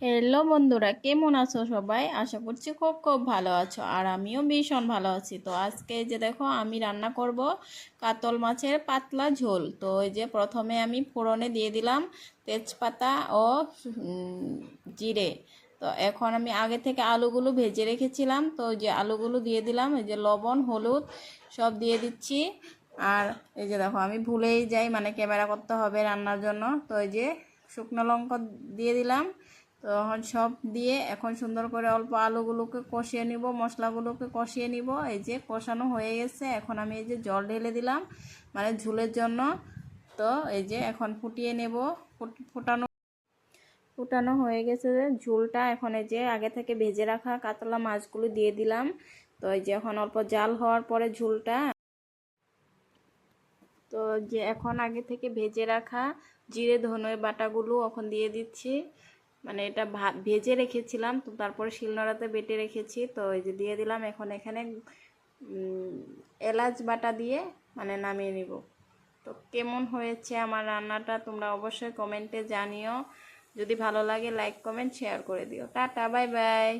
Hello বন্ধুরা, কেমন আছো সবাই? আশা করছি খুব খুব ভালো আছো, আর আমিও ভীষণ ভালো আছি। তো আজকে এই যে দেখো, আমি রান্না করব কাতল মাছের পাতলা ঝোল। তো এই যে প্রথমে আমি ফোড়নে দিয়ে দিলাম তেজপাতা ও জিরে। তো এখন আমি আগে থেকে আলুগুলো ভেজে রেখেছিলাম, তো ওই যে আলুগুলো দিয়ে দিলাম, এই যে লবণ হলুদ সব দিয়ে দিচ্ছি। আর এই যে দেখো, আমি ভুলেই যাই, মানে ক্যামেরা করতে হবে রান্নার জন্য। তো এই যে শুকনো লঙ্কা দিয়ে দিলাম। তো এখন সব দিয়ে এখন সুন্দর করে অল্প আলুগুলোকে কষিয়ে নিব, মশলাগুলোকে কষিয়ে নিব। এই যে কষানো হয়ে গেছে, এখন আমি এই যে জল ঢেলে দিলাম, মানে ঝোলের জন্য। তো এই যে এখন ফুটিয়ে নেব। ফুটানো ফুটানো হয়ে গেছে ঝোলটা। এখন এই যে আগে থেকে ভেজে রাখা কাতলা মাছগুলো দিয়ে দিলাম। তো এই যে এখন অল্প জাল হওয়ার পরে ঝোলটা, তো যে এখন আগে থেকে ভেজে রাখা জিরে ধনে বাটাগুলো এখন দিয়ে দিচ্ছি। মানে এটা ভেজে রেখেছিলাম, তো তারপরে শিলনোড়াতে বেটে রেখেছি। তো এই যে দিয়ে দিলাম। এখন এখানে এলাচ বাটা দিয়ে মানে নামিয়ে নিব। তো কেমন হয়েছে আমার রান্নাটা তোমরা অবশ্যই কমেন্টে জানিও। যদি ভালো লাগে লাইক কমেন্ট শেয়ার করে দিও। Tata, bye bye.